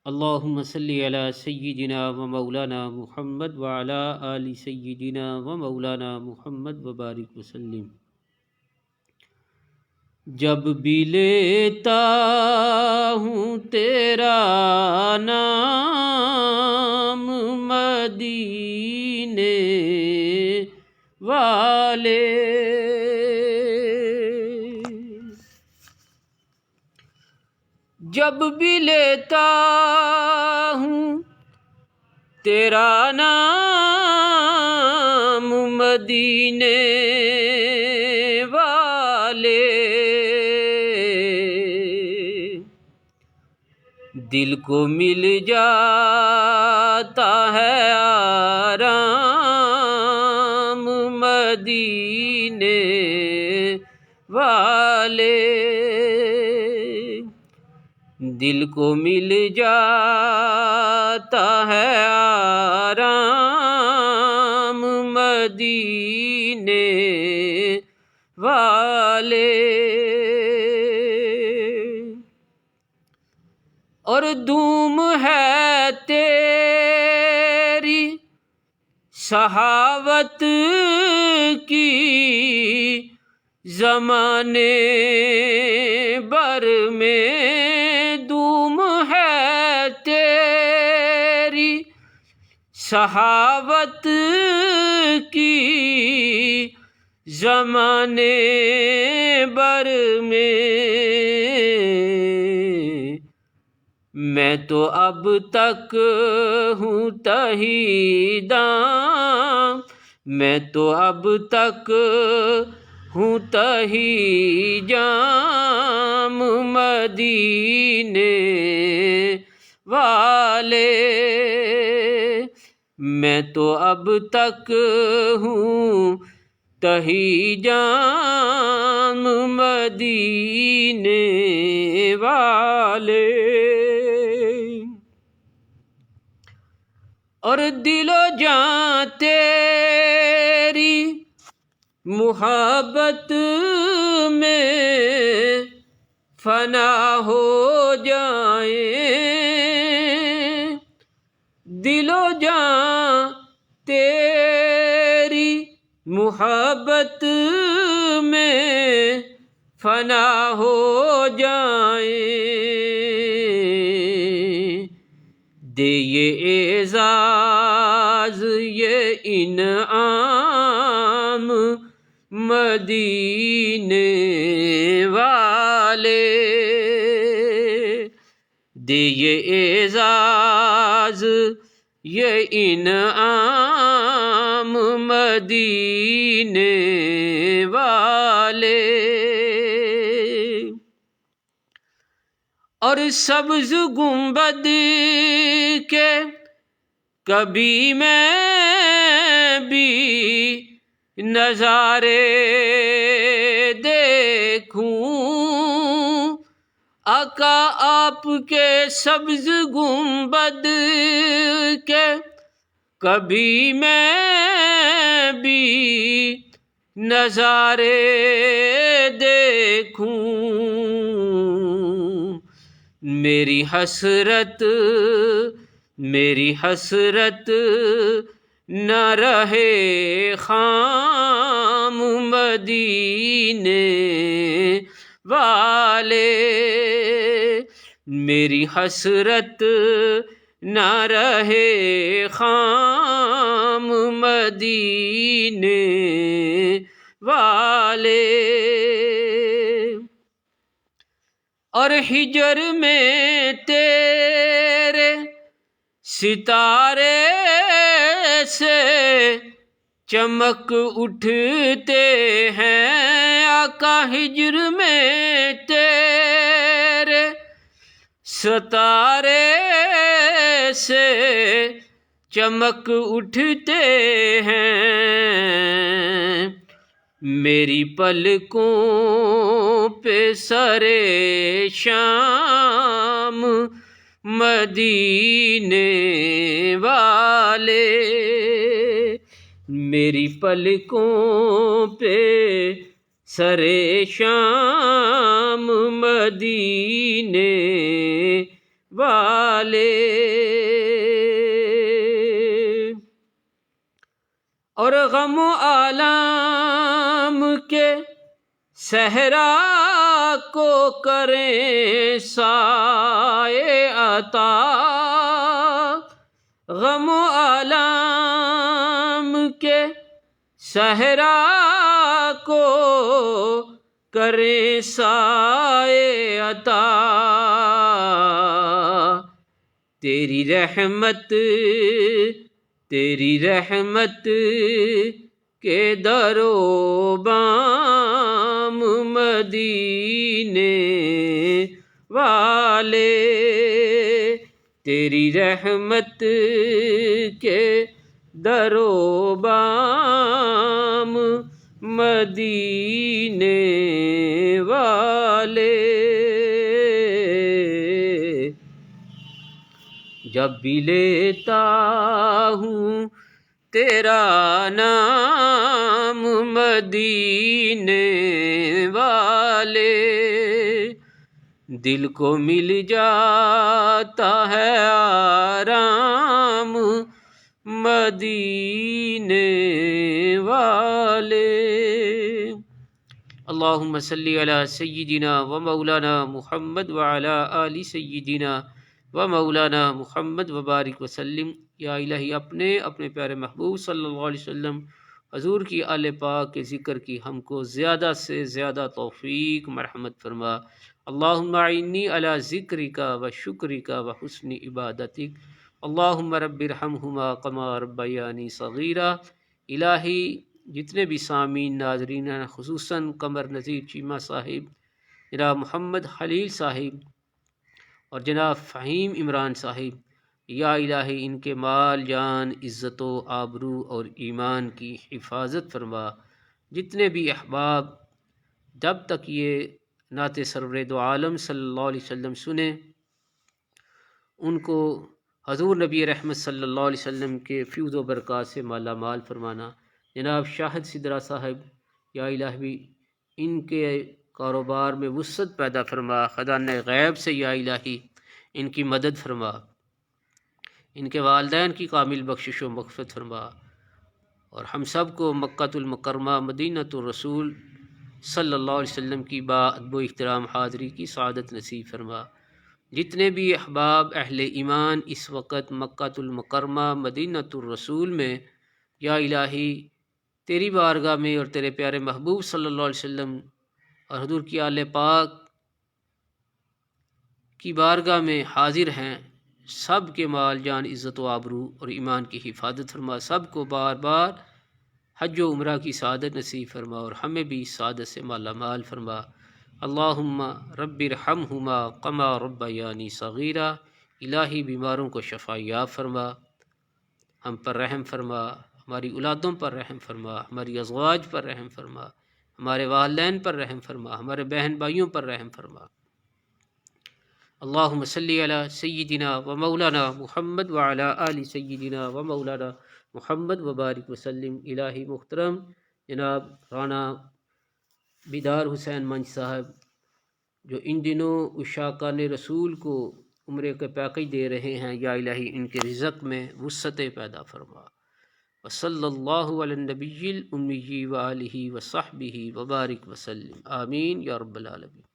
اللہم صلی علی سیدنا و مولانا محمد وعلی آل سیدنا و مولانا محمد وبارک وسلم۔ جب بھی لیتا ہوں تیرا نام مدینے والے، جب بھی لیتا ہوں تیرا نام مدینے والے، دل کو مل جاتا ہے آرام مدینے والے، دل کو مل جاتا ہے آرام مدینے والے، اور دھوم ہے تیری صحاوت کی زمانے بھر میں، دھوم ہے تیری صحاوت کی زمانے بھر میں، میں تو اب تک ہوں تہیداں، میں تو اب تک ہوں تہی جام مدینے والے، میں تو اب تک ہوں تہی جام مدینے والے، اور دل و جاں تیری محبت میں فنا ہو جائیں، دل و جاں تیری محبت میں فنا ہو جائیں، دے یہ اعزاز یہ انعام مدینے والے، دے یہ اعزاز یہ انعام مدینے والے، اور سبز گنبد کے کبھی میں بھی نظارے دیکھوں، آقا آپ کے سبز گنبد کے کبھی میں بھی نظارے دیکھوں، میری حسرت نہ رہے خام مدینے والے، میری حسرت نہ رہے خام مدینے والے، اور ہجر میں تیرے ستارے سے چمک اٹھتے ہیں، آقا ہجر میں تیرے ستارے سے چمک اٹھتے ہیں، میری پلکوں پہ سرے شام مدینے والے، میری پلکوں پہ سرے شام مدینے والے، اور غم و آلام کے صحرا کو کریں سائے عطا، غم و آلام کے صحرا کو کریں سائے عطا، تیری رحمت کے در و بام مدینے والے، تیری رحمت کے در و بام مدینے والے، جب بھی لیتا ہوں تیرا نام مدینے والے، دل کو مل جاتا ہے آرام مدینے والے۔ اللہم صلی علی سیدنا و مولانا محمد وعلی آل سیدنا و مولانا محمد وبارک وسلم۔ یا الہی اپنے پیارے محبوب صلی اللہ علیہ وسلم حضور کی آل پاک کے ذکر کی ہم کو زیادہ سے زیادہ توفیق مرحمت فرما۔ اللہم اعنی علی ذکرک و شکرک و حسن عبادتک، اللہم رب ارحمہما کما ربیانی صغیرا۔ الہی جتنے بھی سامعین ناظرین ہیں، خصوصاً قمر نذیر چیمہ صاحب، جناب محمد خلیل صاحب اور جناب فہیم عمران صاحب، یا الہی ان کے مال جان عزت و آبرو اور ایمان کی حفاظت فرما۔ جتنے بھی احباب جب تک یہ نعت سرور دو عالم صلی اللہ علیہ وسلم سنیں، ان کو حضور نبی رحمت صلی اللہ علیہ وسلم کے فیض و برکات سے مالا مال فرمانا۔ جناب شاہد سدرہ صاحب، یا الہی ان کے کاروبار میں وسعت پیدا فرما، خزانہ غیب سے یا الہی ان کی مدد فرما، ان کے والدین کی کامل بخشش و مغفرت فرما، اور ہم سب کو مکۃ المکرمہ مدینۃ الرسول صلی اللہ علیہ وسلم کی با احترام حاضری کی سعادت نصیب فرما۔ جتنے بھی احباب اہل ایمان اس وقت مکۃ المکرمہ مدینۃ الرسول میں، یا الہی تیری بارگاہ میں اور تیرے پیارے محبوب صلی اللہ علیہ وسلم اور حضور کی آل پاک کی بارگاہ میں حاضر ہیں، سب کے مال جان عزت و آبرو اور ایمان کی حفاظت فرما، سب کو بار بار حج و عمرہ کی سعادت نصیب فرما، اور ہمیں بھی اس سعادت سے مالا مال فرما۔ اللہم رب ارحمہما کما ربیانی صغیرا۔ الہی بیماروں کو شفا یاب فرما، ہم پر رحم فرما، ہماری اولادوں پر رحم فرما، ہماری ازواج پر رحم فرما، ہمارے والدین پر رحم فرما، ہمارے بہن بھائیوں پر رحم فرما۔ اللہم صلی علی سیدنا و مولانا محمد وعلی آل سیدنا و مولانا محمد وبارک وسلم۔ الہی محترم جناب رانا بیدار حسین منچ صاحب، جو ان دنوں عشاقان رسول کو عمرے کے پیکج دے رہے ہیں، یا الہی ان کے رزق میں وسعت پیدا فرما۔ وصلی اللہ علی النبی الامی وآلہ وصحبہ وبارک وسلم، آمین یا رب العالمین۔